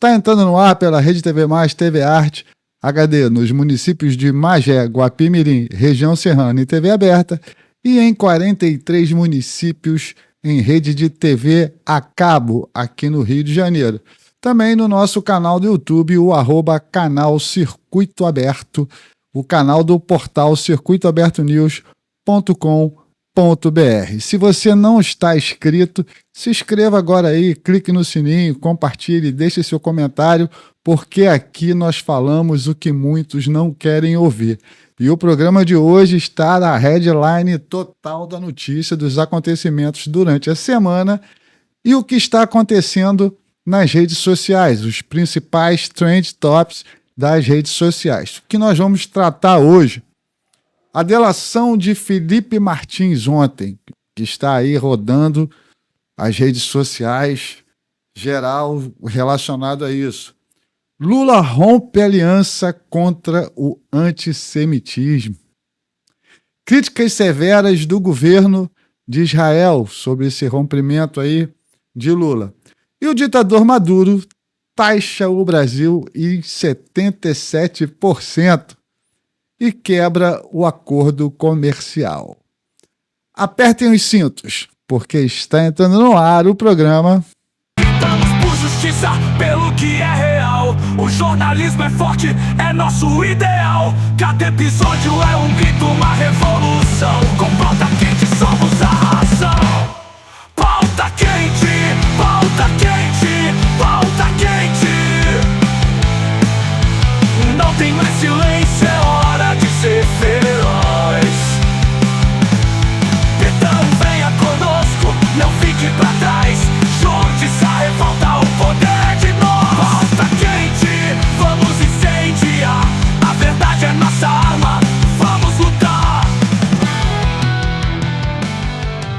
está entrando no ar pela Rede TV Mais, TV Arte, HD, nos municípios de Magé, Guapimirim, região serrana e TV aberta, e em 43 municípios em rede de TV a cabo, aqui no Rio de Janeiro. Também no nosso canal do YouTube, o @canal Circuito Aberto, o canal do portal circuitoabertonews.com.br. Se você não está inscrito, se inscreva agora aí, clique no sininho, compartilhe, deixe seu comentário, porque aqui nós falamos o que muitos não querem ouvir. E o programa de hoje está na headline total da notícia dos acontecimentos durante a semana e o que está acontecendo nas redes sociais, os principais trend tops das redes sociais. O que nós vamos tratar hoje? A delação de Felipe Martins ontem, que está aí rodando as redes sociais, geral relacionado a isso. Lula rompe aliança contra o antissemitismo. Críticas severas do governo de Israel sobre esse rompimento aí de Lula. E o ditador Maduro taxa o Brasil em 77% e quebra o acordo comercial. Apertem os cintos, porque está entrando no ar o programa. Lutamos por justiça, pelo que é real. O jornalismo é forte, é nosso ideal. Cada episódio é um grito, uma revolução. Com pauta quente somos a razão. Pauta quente, pauta quente, pauta quente. Não tem mais silêncio, é hora de ser feroz. Então venha conosco, não fique pra trás. Junte-se a revolta, o poder de nós. Pauta quente, vamos incendiar. A verdade é nossa arma, vamos lutar.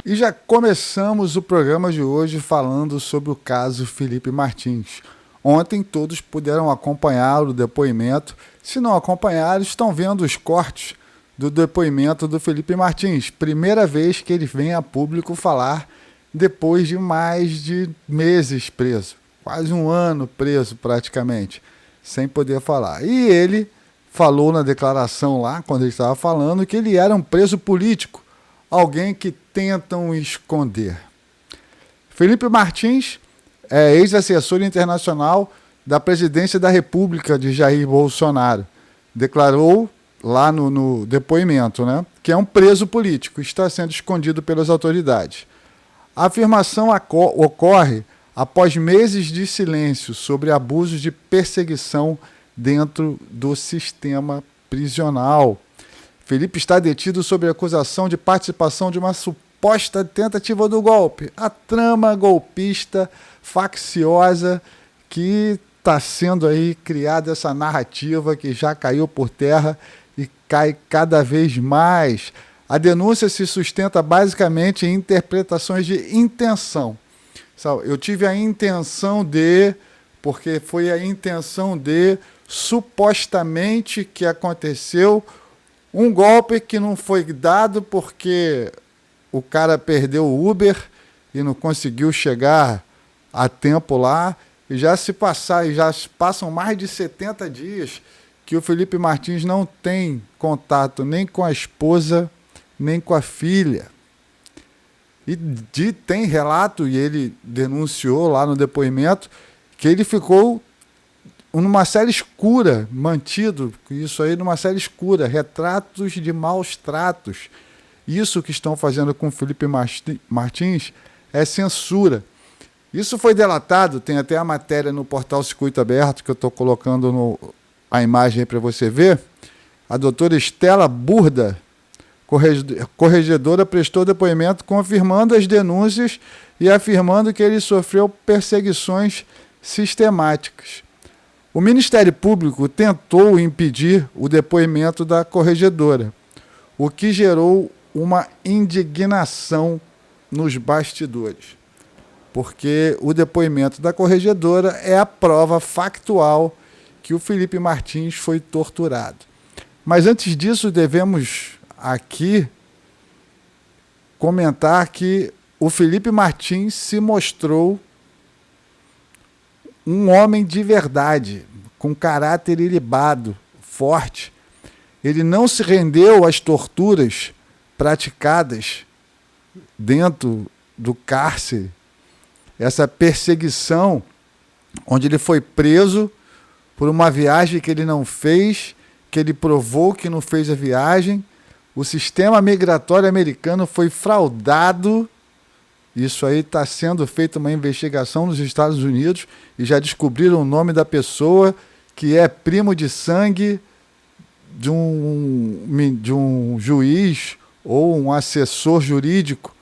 E já começamos o programa de hoje falando sobre o caso Felipe Martins. Ontem todos puderam acompanhar o depoimento. Se não acompanharam, estão vendo os cortes do depoimento do Felipe Martins. Primeira vez que ele vem a público falar depois de mais de meses preso. Quase um ano preso praticamente, sem poder falar. E ele falou na declaração lá, quando ele estava falando, que ele era um preso político. Alguém que tentam esconder. Felipe Martins é ex-assessor internacional da presidência da República de Jair Bolsonaro. Declarou lá no depoimento, né, que é um preso político, está sendo escondido pelas autoridades. A afirmação ocorre após meses de silêncio sobre abusos de perseguição dentro do sistema prisional. Felipe está detido sob acusação de participação de uma suposta tentativa do golpe. A trama golpista facciosa que está sendo aí criada, essa narrativa que já caiu por terra e cai cada vez mais. A denúncia se sustenta basicamente em interpretações de intenção. Eu tive a intenção de, porque foi a intenção de, supostamente que aconteceu um golpe que não foi dado porque o cara perdeu o Uber e não conseguiu chegar a tempo lá. E já passam mais de 70 dias que o Felipe Martins não tem contato nem com a esposa, nem com a filha. E tem relato, e ele denunciou lá no depoimento, que ele ficou numa série escura, mantido, isso aí numa série escura, retratos de maus tratos. Isso que estão fazendo com o Felipe Martins é censura. Isso foi delatado, tem até a matéria no portal Circuito Aberto, que eu estou colocando a imagem aí para você ver. A doutora Estela Burda, corregedora, prestou depoimento confirmando as denúncias e afirmando que ele sofreu perseguições sistemáticas. O Ministério Público tentou impedir o depoimento da corregedora, o que gerou uma indignação nos bastidores, porque o depoimento da corregedora é a prova factual que o Felipe Martins foi torturado. Mas antes disso, devemos aqui comentar que o Felipe Martins se mostrou um homem de verdade, com caráter ilibado, forte. Ele não se rendeu às torturas praticadas dentro do cárcere, essa perseguição, onde ele foi preso por uma viagem que ele não fez, que ele provou que não fez a viagem. O sistema migratório americano foi fraudado. Isso aí está sendo feita uma investigação nos Estados Unidos e já descobriram o nome da pessoa, que é primo de sangue de um juiz ou um assessor jurídico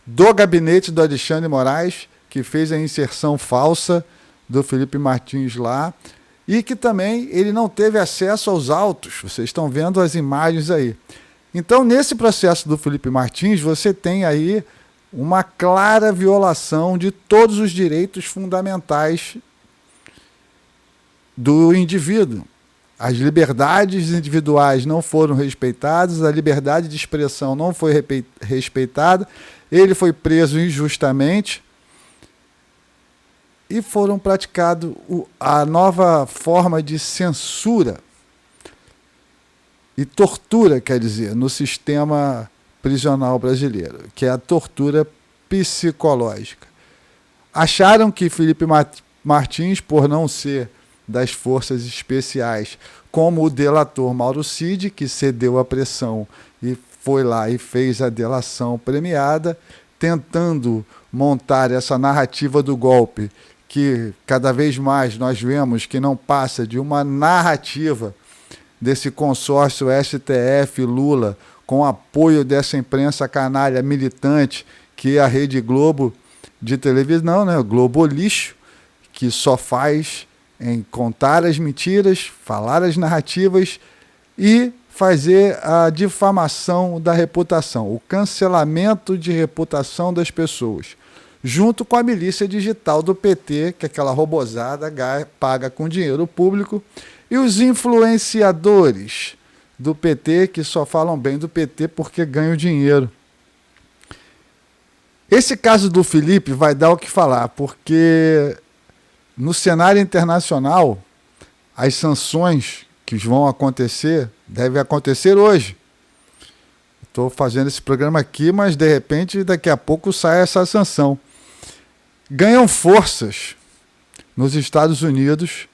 do gabinete do Alexandre Moraes, que fez a inserção falsa do Felipe Martins lá, e que também ele não teve acesso aos autos. Vocês estão vendo as imagens aí. Então, nesse processo do Felipe Martins, você tem aí uma clara violação de todos os direitos fundamentais do indivíduo. As liberdades individuais não foram respeitadas, a liberdade de expressão não foi respeitada, ele foi preso injustamente e foram praticados a nova forma de censura e tortura, quer dizer, no sistema prisional brasileiro, que é a tortura psicológica. Acharam que Felipe Martins, por não ser das forças especiais, como o delator Mauro Cid, que cedeu à pressão e foi lá e fez a delação premiada, tentando montar essa narrativa do golpe, que cada vez mais nós vemos que não passa de uma narrativa desse consórcio STF-Lula, com apoio dessa imprensa canalha militante, que é a Rede Globo de televisão, né? Globo Lixo, que só faz em contar as mentiras, falar as narrativas e fazer a difamação da reputação, o cancelamento de reputação das pessoas, junto com a milícia digital do PT, que é aquela robozada paga com dinheiro público, e os influenciadores do PT, que só falam bem do PT porque ganham dinheiro. Esse caso do Felipe vai dar o que falar, porque no cenário internacional, as sanções que vão acontecer, devem acontecer hoje. Estou fazendo esse programa aqui, mas de repente, daqui a pouco sai essa sanção. Ganham forças nos Estados Unidos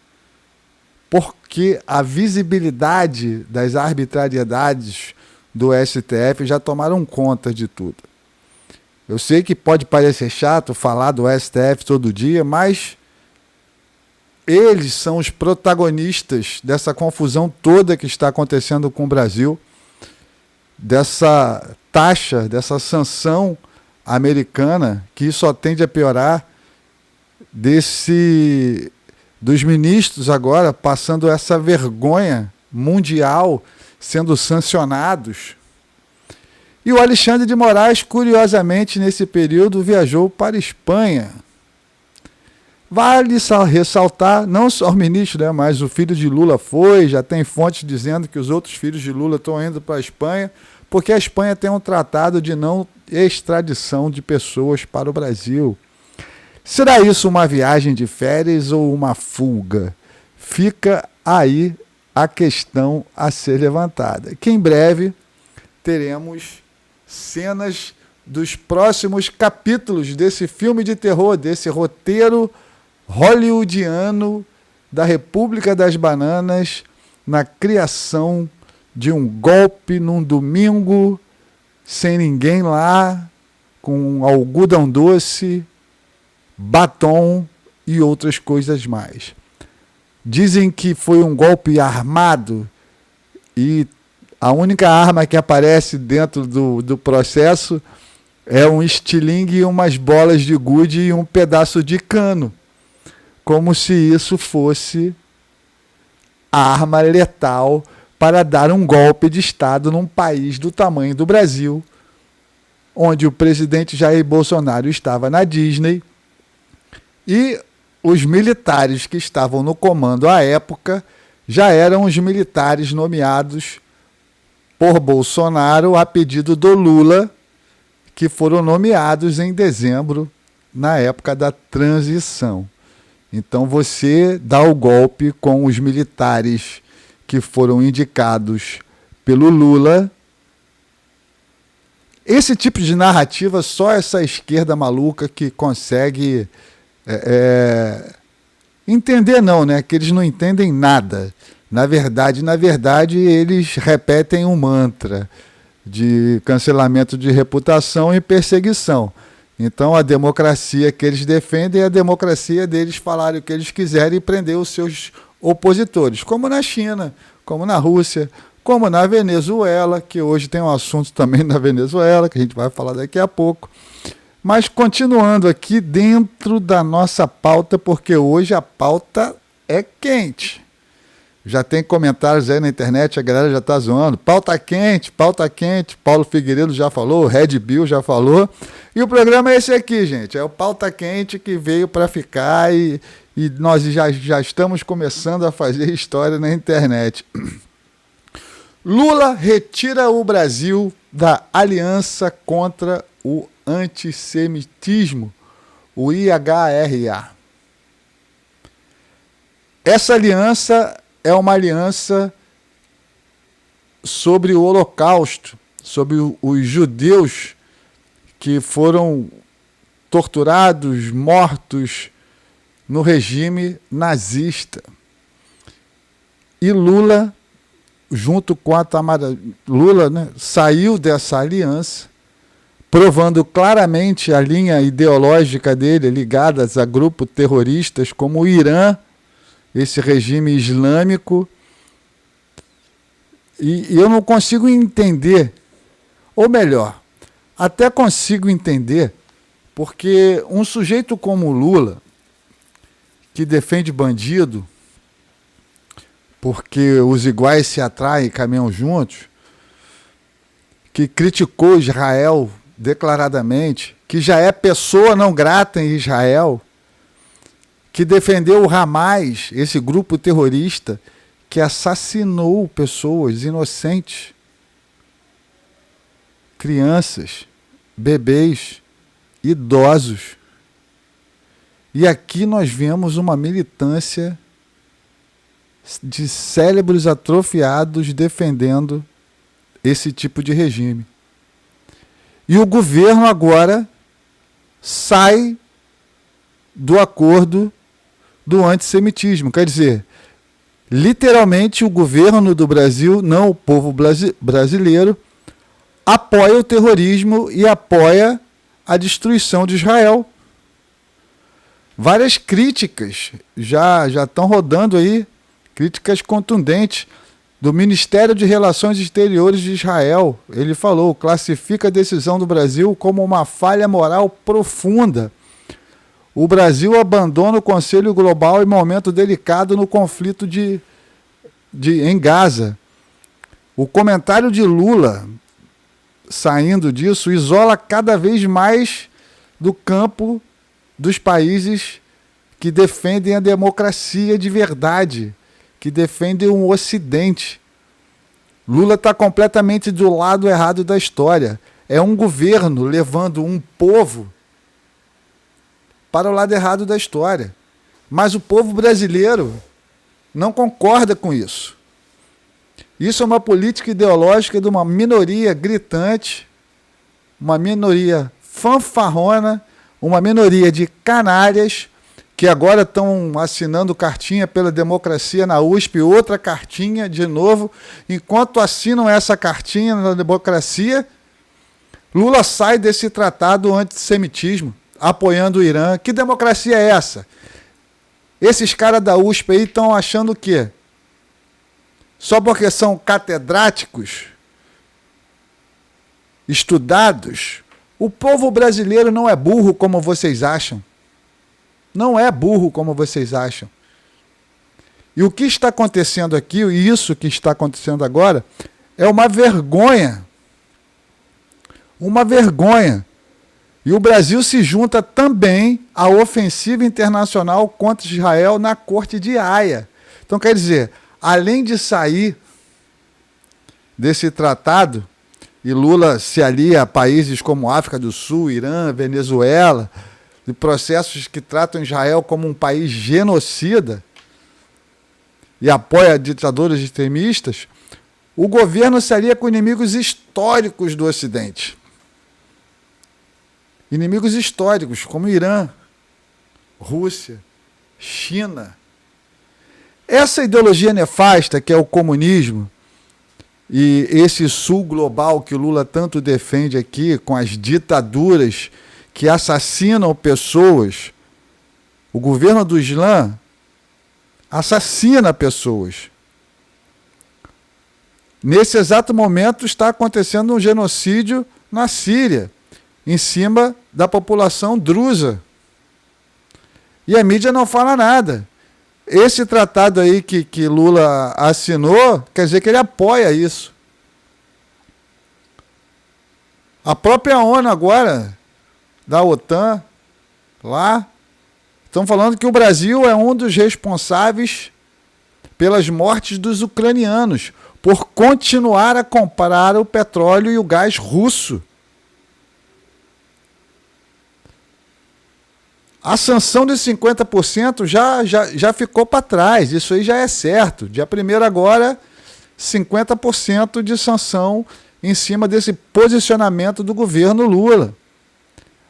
porque a visibilidade das arbitrariedades do STF já tomaram conta de tudo. Eu sei que pode parecer chato falar do STF todo dia, mas eles são os protagonistas dessa confusão toda que está acontecendo com o Brasil, dessa taxa, dessa sanção americana, que só tende a piorar, dos ministros agora passando essa vergonha mundial, sendo sancionados. E o Alexandre de Moraes, curiosamente, nesse período, viajou para a Espanha. Vale ressaltar, não só o ministro, né, mas o filho de Lula foi, já tem fontes dizendo que os outros filhos de Lula estão indo para a Espanha, porque a Espanha tem um tratado de não extradição de pessoas para o Brasil. Será isso uma viagem de férias ou uma fuga? Fica aí a questão a ser levantada. Que em breve teremos cenas dos próximos capítulos desse filme de terror, desse roteiro hollywoodiano da República das Bananas, na criação de um golpe num domingo, sem ninguém lá, com algodão doce, batom e outras coisas mais. Dizem que foi um golpe armado e a única arma que aparece dentro do processo é um estilingue e umas bolas de gude e um pedaço de cano. Como se isso fosse arma letal para dar um golpe de Estado num país do tamanho do Brasil, onde o presidente Jair Bolsonaro estava na Disney e os militares que estavam no comando à época já eram os militares nomeados por Bolsonaro a pedido do Lula, que foram nomeados em dezembro, na época da transição. Então você dá o golpe com os militares que foram indicados pelo Lula. Esse tipo de narrativa, só essa esquerda maluca que consegue entender, não, né? Que eles não entendem nada. Na verdade, eles repetem um mantra de cancelamento de reputação e perseguição. Então, a democracia que eles defendem é a democracia deles falarem o que eles quiserem e prender os seus opositores, como na China, como na Rússia, como na Venezuela, que hoje tem um assunto também na Venezuela, que a gente vai falar daqui a pouco. Mas continuando aqui dentro da nossa pauta, porque hoje a pauta é quente. Já tem comentários aí na internet, a galera já está zoando. Pauta quente, Paulo Figueiredo já falou, o Red Bill já falou. E o programa é esse aqui, gente. É o Pauta Quente que veio para ficar e nós já estamos começando a fazer história na internet. Lula retira o Brasil da Aliança contra o Antissemitismo, o IHRA. Essa aliança é uma aliança sobre o Holocausto, sobre os judeus que foram torturados, mortos no regime nazista. E Lula, junto com a Tamara, Lula, né, saiu dessa aliança, provando claramente a linha ideológica dele ligada a grupos terroristas como o Irã, esse regime islâmico. E eu não consigo entender, ou melhor, até consigo entender, porque um sujeito como Lula, que defende bandido, porque os iguais se atraem e caminham juntos, que criticou Israel declaradamente, que já é pessoa não grata em Israel, que defendeu o Hamas, esse grupo terrorista que assassinou pessoas inocentes, crianças, bebês, idosos. E aqui nós vemos uma militância de cérebros atrofiados defendendo esse tipo de regime. E o governo agora sai do acordo do antissemitismo. Quer dizer, literalmente o governo do Brasil, não o povo brasileiro, apoia o terrorismo e apoia a destruição de Israel. Várias críticas já estão rodando aí, críticas contundentes do Ministério de Relações Exteriores de Israel. Ele falou, classifica a decisão do Brasil como uma falha moral profunda. O Brasil abandona o Conselho Global em momento delicado no conflito em Gaza. O comentário de Lula, saindo disso, isola cada vez mais do campo dos países que defendem a democracia de verdade, que defendem o Ocidente. Lula está completamente do lado errado da história. É um governo levando um povo para o lado errado da história. Mas o povo brasileiro não concorda com isso. Isso é uma política ideológica de uma minoria gritante, uma minoria fanfarrona, uma minoria de canalhas que agora estão assinando cartinha pela democracia na USP, outra cartinha de novo. Enquanto assinam essa cartinha na democracia, Lula sai desse tratado antissemitismo, apoiando o Irã. Que democracia é essa? Esses caras da USP aí estão achando o quê? Só porque são catedráticos, estudados, o povo brasileiro não é burro como vocês acham. Não é burro como vocês acham. E o que está acontecendo aqui, e isso que está acontecendo agora, é uma vergonha. Uma vergonha. E o Brasil se junta também à ofensiva internacional contra Israel na Corte de Haia. Então, quer dizer, além de sair desse tratado, e Lula se alia a países como África do Sul, Irã, Venezuela, de processos que tratam Israel como um país genocida e apoia ditadores extremistas, o governo se alia com inimigos históricos do Ocidente. Inimigos históricos, como Irã, Rússia, China. Essa ideologia nefasta, que é o comunismo, e esse sul global que o Lula tanto defende aqui, com as ditaduras que assassinam pessoas, o governo do Islã assassina pessoas. Nesse exato momento está acontecendo um genocídio na Síria, em cima da população drusa. E a mídia não fala nada. Esse tratado aí que Lula assinou, quer dizer que ele apoia isso. A própria ONU agora, da OTAN, lá, estão falando que o Brasil é um dos responsáveis pelas mortes dos ucranianos, por continuar a comprar o petróleo e o gás russo. A sanção de 50% já ficou para trás, isso aí já é certo. Dia 1º agora, 50% de sanção em cima desse posicionamento do governo Lula.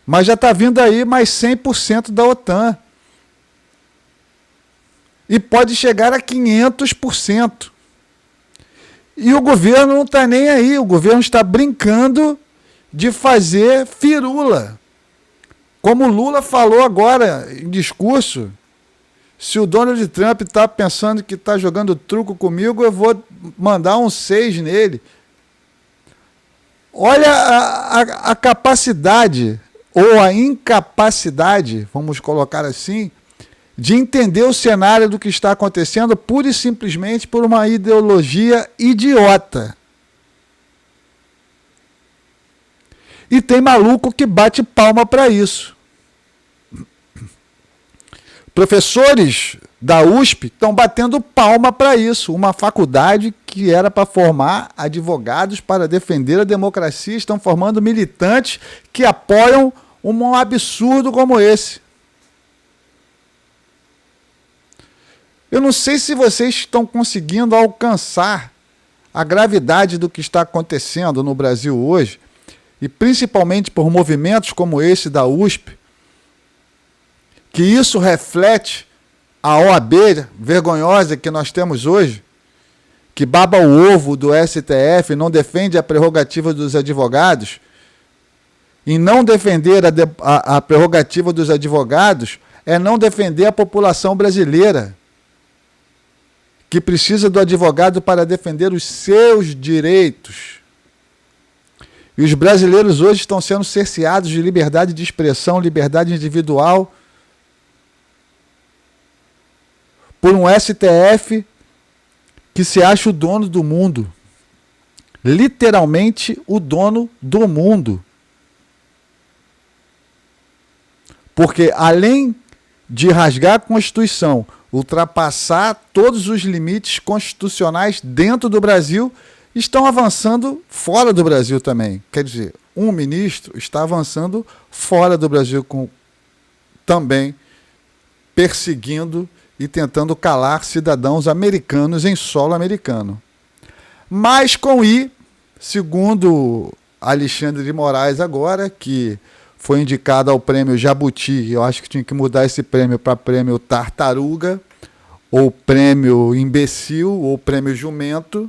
Mas já está vindo aí mais 100% da OTAN. E pode chegar a 500%. E o governo não está nem aí, o governo está brincando de fazer firula. Como o Lula falou agora em discurso, se o Donald Trump está pensando que está jogando truco comigo, eu vou mandar um 6 nele. Olha a capacidade, ou a incapacidade, vamos colocar assim, de entender o cenário do que está acontecendo pura e simplesmente por uma ideologia idiota. E tem maluco que bate palma para isso. Professores da USP estão batendo palma para isso. Uma faculdade que era para formar advogados para defender a democracia, estão formando militantes que apoiam um absurdo como esse. Eu não sei se vocês estão conseguindo alcançar a gravidade do que está acontecendo no Brasil hoje, e principalmente por movimentos como esse da USP, que isso reflete a OAB vergonhosa que nós temos hoje, que baba o ovo do STF, não defende a prerrogativa dos advogados. E não defender a prerrogativa dos advogados é não defender a população brasileira, que precisa do advogado para defender os seus direitos. E os brasileiros hoje estão sendo cerceados de liberdade de expressão, liberdade individual, por um STF que se acha o dono do mundo. Literalmente o dono do mundo. Porque além de rasgar a Constituição, ultrapassar todos os limites constitucionais dentro do Brasil, estão avançando fora do Brasil também. Quer dizer, um ministro está avançando fora do Brasil, também perseguindo e tentando calar cidadãos americanos em solo americano. Mas com segundo Alexandre de Moraes agora, que foi indicado ao prêmio Jabuti, eu acho que tinha que mudar esse prêmio para prêmio Tartaruga, ou prêmio Imbecil, ou prêmio Jumento.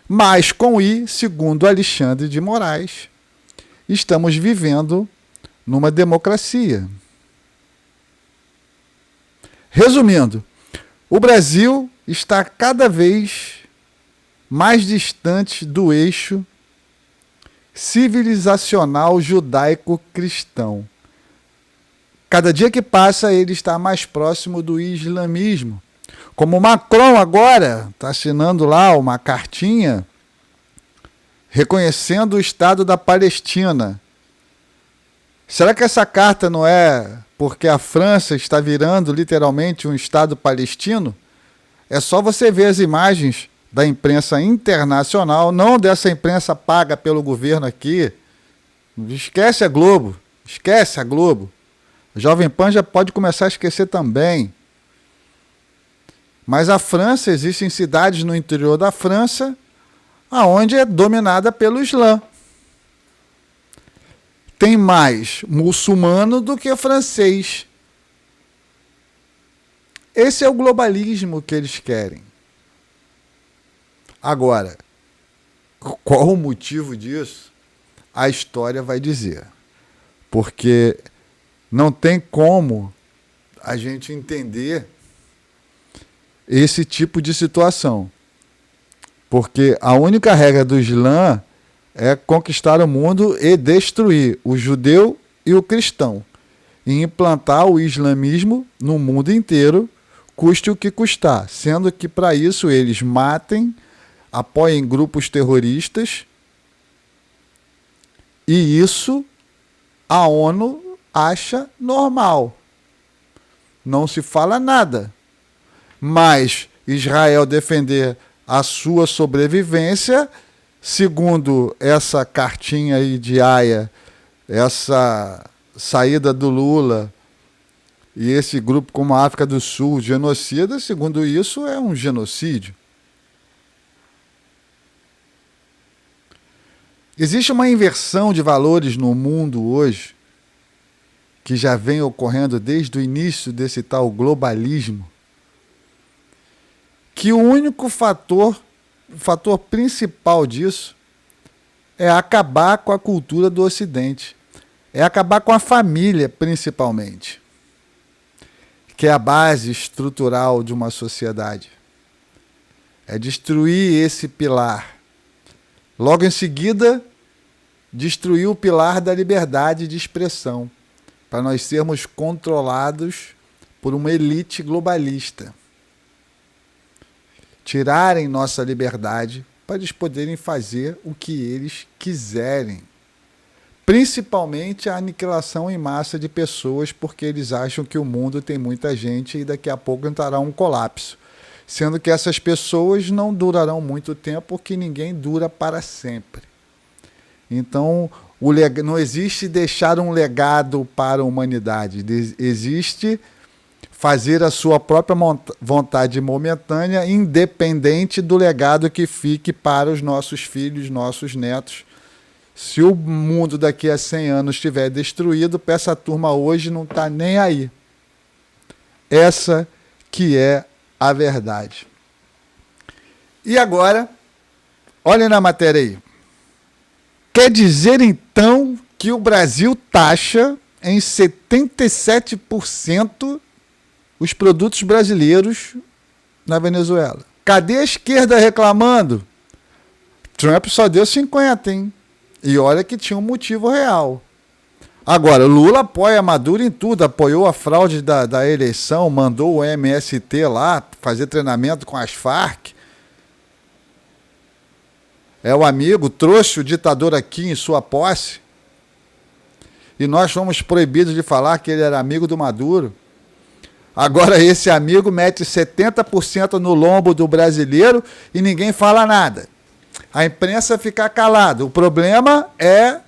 Mas com segundo Alexandre de Moraes, estamos vivendo numa democracia. Resumindo, o Brasil está cada vez mais distante do eixo civilizacional judaico-cristão. Cada dia que passa, ele está mais próximo do islamismo. Como Macron agora está assinando lá uma cartinha reconhecendo o Estado da Palestina. Será que essa carta não é porque a França está virando literalmente um Estado palestino? É só você ver as imagens da imprensa internacional, não dessa imprensa paga pelo governo aqui. Esquece a Globo, esquece a Globo. O Jovem Pan já pode começar a esquecer também. Mas a França, existem cidades no interior da França aonde é dominada pelo Islã. Tem mais muçulmano do que francês. Esse é o globalismo que eles querem. Agora, qual o motivo disso? A história vai dizer. Porque não tem como a gente entender esse tipo de situação. Porque a única regra do Islã é conquistar o mundo e destruir o judeu e o cristão. E implantar o islamismo no mundo inteiro, custe o que custar. Sendo que para isso eles matem, apoiem grupos terroristas. E isso a ONU acha normal. Não se fala nada. Mas Israel defender a sua sobrevivência, segundo essa cartinha aí de Haia, essa saída do Lula e esse grupo como a África do Sul, genocida, segundo isso, é um genocídio. Existe uma inversão de valores no mundo hoje, que já vem ocorrendo desde o início desse tal globalismo, que o único fator, o fator principal disso, é acabar com a cultura do Ocidente. É acabar com a família, principalmente, que é a base estrutural de uma sociedade. É destruir esse pilar. Logo em seguida, destruir o pilar da liberdade de expressão, para nós sermos controlados por uma elite globalista. Tirarem nossa liberdade para eles poderem fazer o que eles quiserem. Principalmente a aniquilação em massa de pessoas, porque eles acham que o mundo tem muita gente e daqui a pouco entrará um colapso. Sendo que essas pessoas não durarão muito tempo, porque ninguém dura para sempre. Então, não existe deixar um legado para a humanidade. Existe fazer a sua própria vontade momentânea, independente do legado que fique para os nossos filhos, nossos netos. Se o mundo daqui a 100 anos estiver destruído, para essa turma hoje não está nem aí. Essa que é a verdade. E agora, olhem na matéria aí. Quer dizer, então, que o Brasil taxa em 77% os produtos brasileiros na Venezuela. Cadê a esquerda reclamando? Trump só deu 50, hein? E olha que tinha um motivo real. Agora, Lula apoia Maduro em tudo, apoiou a fraude da eleição, mandou o MST lá fazer treinamento com as Farc. É o amigo, trouxe o ditador aqui em sua posse. E nós fomos proibidos de falar que ele era amigo do Maduro. Agora esse amigo mete 70% no lombo do brasileiro e ninguém fala nada. A imprensa fica calada. O problema é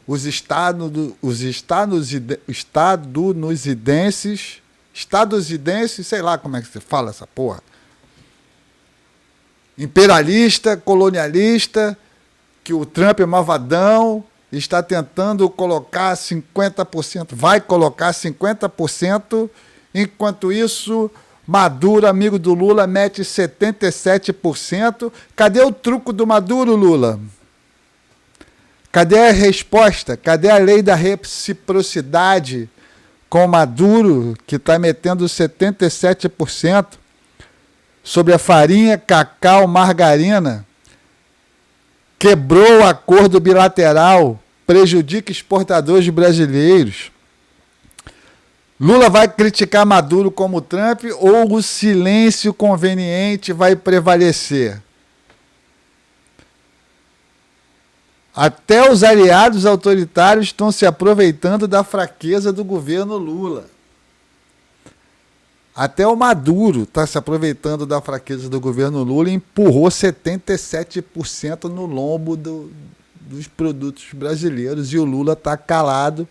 os estadunidenses, sei lá como é que se fala essa porra. Imperialista, colonialista, que o Trump é malvadão, está tentando colocar 50%, vai colocar 50%, enquanto isso, Maduro, amigo do Lula, mete 77%. Cadê o truco do Maduro, Lula? Cadê a resposta? Cadê a lei da reciprocidade com Maduro, que está metendo 77% sobre a farinha, cacau, margarina? Quebrou o acordo bilateral, prejudica exportadores brasileiros. Lula vai criticar Maduro como Trump ou o silêncio conveniente vai prevalecer? Até os aliados autoritários estão se aproveitando da fraqueza do governo Lula. Até o Maduro está se aproveitando da fraqueza do governo Lula e empurrou 77% no lombo dos produtos brasileiros. E o Lula está calado,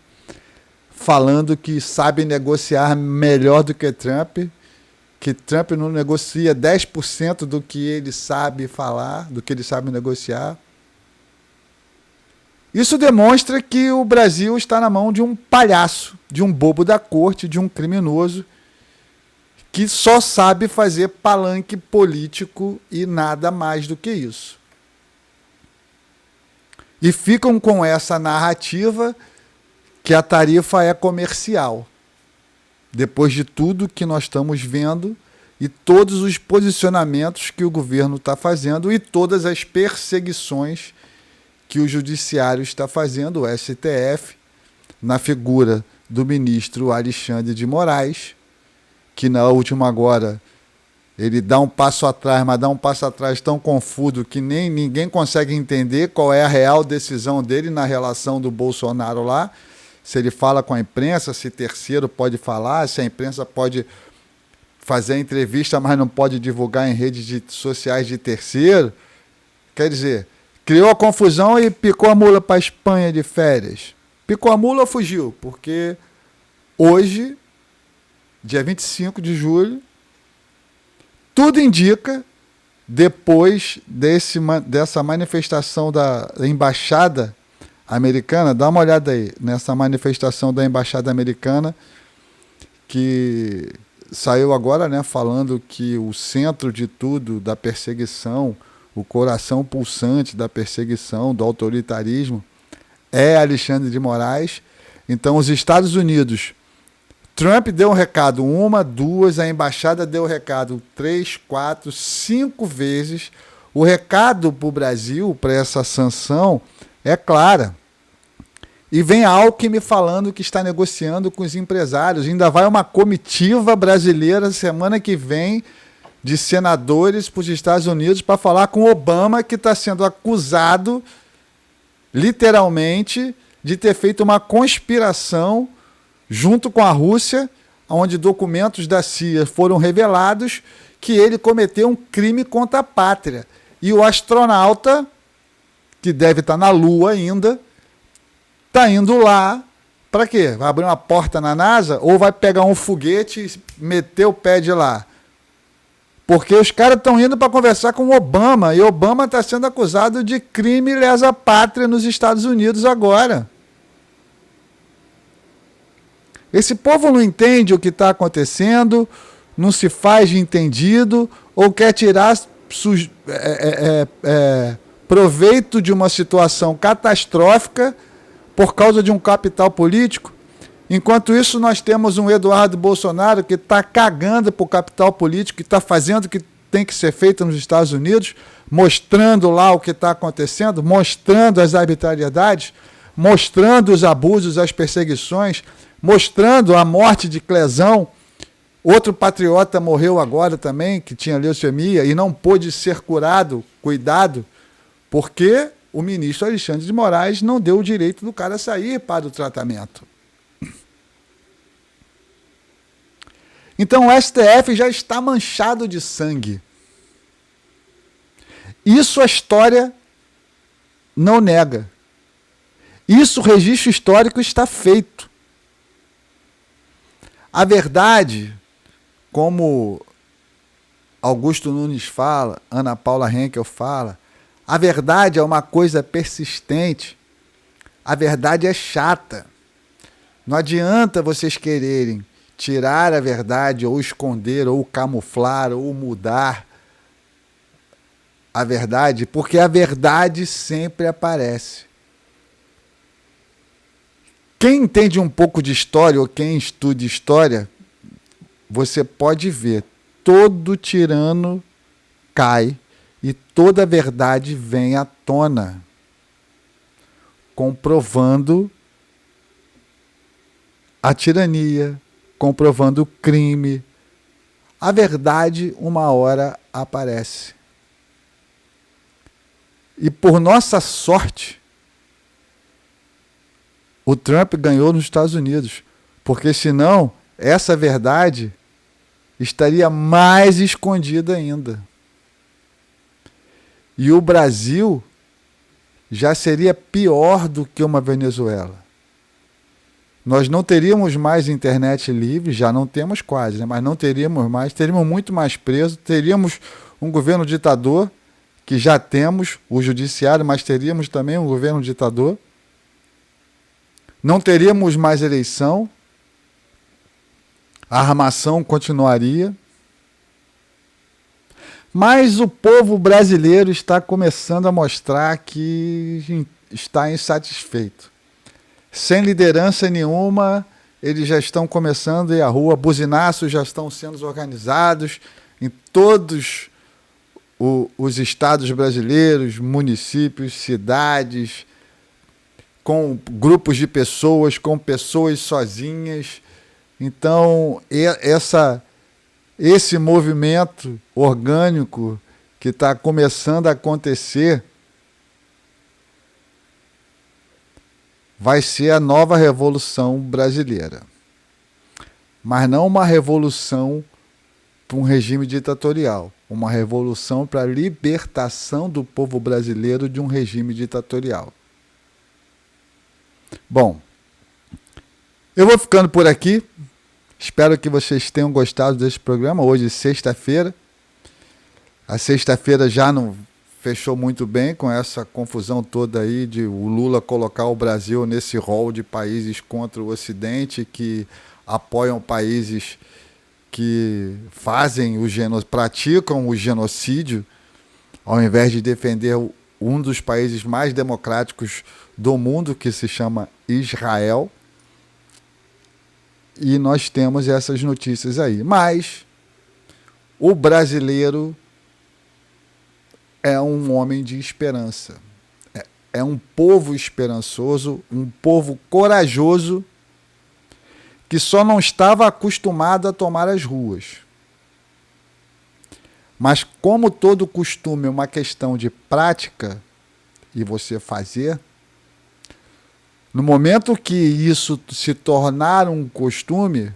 falando que sabe negociar melhor do que Trump não negocia 10% do que ele sabe falar, do que ele sabe negociar. Isso demonstra que o Brasil está na mão de um palhaço, de um bobo da corte, de um criminoso, que só sabe fazer palanque político e nada mais do que isso. E ficam com essa narrativa que a tarifa é comercial. Depois de tudo que nós estamos vendo e todos os posicionamentos que o governo está fazendo e todas as perseguições que o judiciário está fazendo, o STF, na figura do ministro Alexandre de Moraes, que na última agora ele dá um passo atrás, mas dá um passo atrás tão confuso que nem ninguém consegue entender qual é a real decisão dele na relação do Bolsonaro lá. Se ele fala com a imprensa, se terceiro pode falar, se a imprensa pode fazer entrevista, mas não pode divulgar em redes sociais de terceiro. Quer dizer, criou a confusão e picou a mula para a Espanha de férias. Picou a mula ou fugiu? Porque hoje, dia 25 de julho, tudo indica, depois dessa manifestação da embaixada americana, dá uma olhada aí, nessa manifestação da embaixada americana, que saiu agora, né, falando que o centro de tudo, da perseguição, o coração pulsante da perseguição, do autoritarismo, é Alexandre de Moraes. Então, os Estados Unidos, Trump deu um recado 1, 2, a embaixada deu o recado 3, 4, 5 vezes. O recado para o Brasil, para essa sanção, é clara. E vem Alckmin falando que está negociando com os empresários. Ainda vai uma comitiva brasileira semana que vem de senadores para os Estados Unidos para falar com Obama, que está sendo acusado, literalmente, de ter feito uma conspiração junto com a Rússia, onde documentos da CIA foram revelados que ele cometeu um crime contra a pátria. E o astronauta, que deve estar na Lua ainda, está indo lá para quê? Vai abrir uma porta na NASA ou vai pegar um foguete e meter o pé de lá? Porque os caras estão indo para conversar com o Obama, e Obama está sendo acusado de crime lesa pátria nos Estados Unidos agora. Esse povo não entende o que está acontecendo, não se faz de entendido, ou quer tirar proveito de uma situação catastrófica por causa de um capital político. Enquanto isso, nós temos um Eduardo Bolsonaro que está cagando para o capital político, que está fazendo o que tem que ser feito nos Estados Unidos, mostrando lá o que está acontecendo, mostrando as arbitrariedades, mostrando os abusos, as perseguições, mostrando a morte de Clesão. Outro patriota morreu agora também, que tinha leucemia e não pôde ser curado, cuidado, porque o ministro Alexandre de Moraes não deu o direito do cara sair para o tratamento. Então o STF já está manchado de sangue. Isso a história não nega. Isso o registro histórico está feito. A verdade, como Augusto Nunes fala, Ana Paula Henkel fala, a verdade é uma coisa persistente. A verdade é chata. Não adianta vocês quererem tirar a verdade, ou esconder, ou camuflar, ou mudar a verdade, porque a verdade sempre aparece. Quem entende um pouco de história, ou quem estuda história, você pode ver, todo tirano cai e toda a verdade vem à tona, comprovando a tirania, comprovando o crime. A verdade, uma hora, aparece. E por nossa sorte, o Trump ganhou nos Estados Unidos, porque senão essa verdade estaria mais escondida ainda. E o Brasil já seria pior do que uma Venezuela. Nós não teríamos mais internet livre, já não temos quase, né? Mas não teríamos mais, teríamos muito mais presos, teríamos um governo ditador, que já temos o judiciário, mas teríamos também um governo ditador. Não teríamos mais eleição, a armação continuaria. Mas o povo brasileiro está começando a mostrar que está insatisfeito. Sem liderança nenhuma, eles já estão começando a ir à rua, buzinaços já estão sendo organizados em todos os estados brasileiros, municípios, cidades, com grupos de pessoas, com pessoas sozinhas. Então, esse movimento orgânico que está começando a acontecer vai ser a nova revolução brasileira. Mas não uma revolução para um regime ditatorial, uma revolução para a libertação do povo brasileiro de um regime ditatorial. Bom, eu vou ficando por aqui. Espero que vocês tenham gostado desse programa. Hoje, sexta-feira. A sexta-feira já não fechou muito bem com essa confusão toda aí de o Lula colocar o Brasil nesse rol de países contra o Ocidente, que apoiam países que praticam o genocídio, ao invés de defender um dos países mais democráticos do mundo, que se chama Israel. E nós temos essas notícias aí. Mas o brasileiro é um homem de esperança. É um povo esperançoso, um povo corajoso, que só não estava acostumado a tomar as ruas. Mas como todo costume é uma questão de prática e você fazer, no momento que isso se tornar um costume,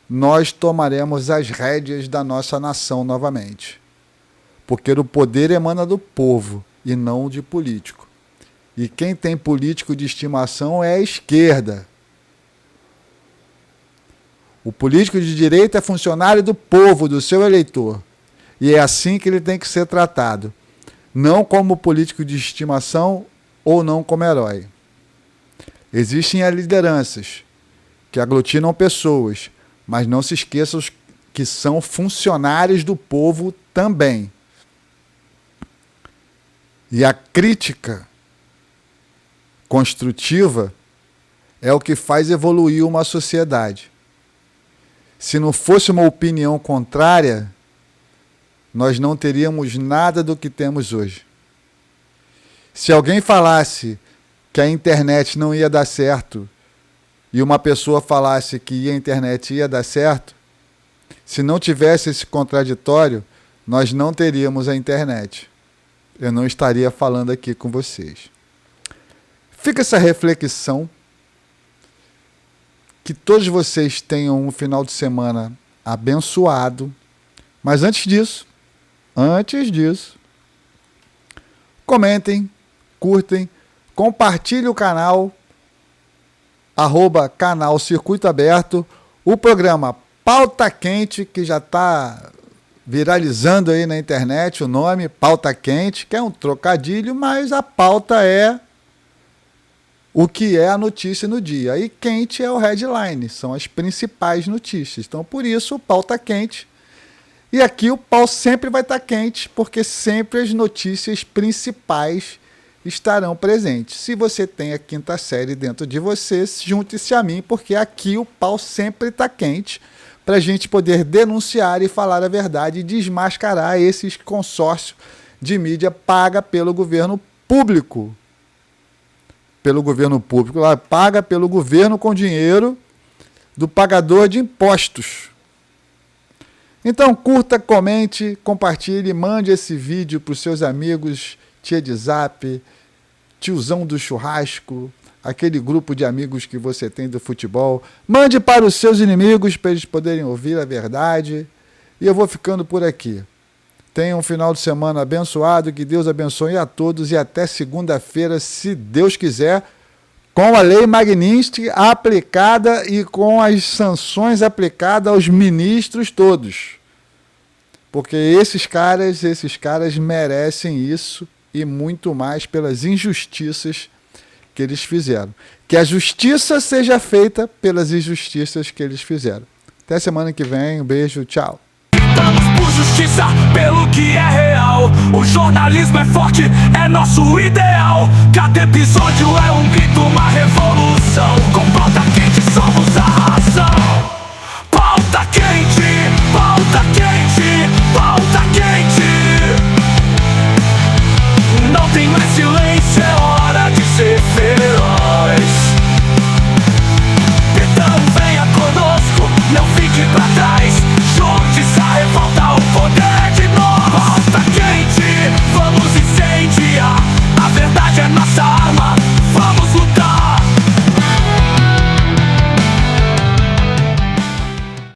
nós tomaremos as rédeas da nossa nação novamente. Porque o poder emana do povo e não de político. E quem tem político de estimação é a esquerda. O político de direita é funcionário do povo, do seu eleitor. E é assim que ele tem que ser tratado. Não como político de estimação ou não como herói. Existem as lideranças que aglutinam pessoas, mas não se esqueçam que são funcionários do povo também. E a crítica construtiva é o que faz evoluir uma sociedade. Se não fosse uma opinião contrária, nós não teríamos nada do que temos hoje. Se alguém falasse que a internet não ia dar certo e uma pessoa falasse que a internet ia dar certo, se não tivesse esse contraditório, nós não teríamos a internet. Eu não estaria falando aqui com vocês. Fica essa reflexão. Que todos vocês tenham um final de semana abençoado. Mas antes disso, comentem, curtem, compartilhem o canal, @canal Circuito Aberto, o programa Pauta Quente, que já está viralizando aí na internet, o nome Pauta Quente, que é um trocadilho, mas a pauta é o que é a notícia no dia. E quente é o headline, são as principais notícias. Então, por isso, o pau está quente. E aqui o pau sempre vai estar quente, porque sempre as notícias principais estarão presentes. Se você tem a quinta série dentro de você, junte-se a mim, porque aqui o pau sempre está quente, para a gente poder denunciar e falar a verdade e desmascarar esses consórcios de mídia paga pelo governo público. Paga pelo governo com dinheiro do pagador de impostos. Então curta, comente, compartilhe, mande esse vídeo para os seus amigos, tia de zap, tiozão do churrasco, aquele grupo de amigos que você tem do futebol. Mande para os seus inimigos para eles poderem ouvir a verdade. E eu vou ficando por aqui. Tenha um final de semana abençoado, que Deus abençoe a todos e até segunda-feira, se Deus quiser, com a lei Magnitsky aplicada e com as sanções aplicadas aos ministros todos. Porque esses caras merecem isso e muito mais pelas injustiças que eles fizeram. Que a justiça seja feita pelas injustiças que eles fizeram. Até semana que vem, um beijo, tchau. Lutamos por justiça, pelo que é real. O jornalismo é forte, é nosso ideal. Cada episódio é um grito, uma revolução. Com pauta quente somos a razão.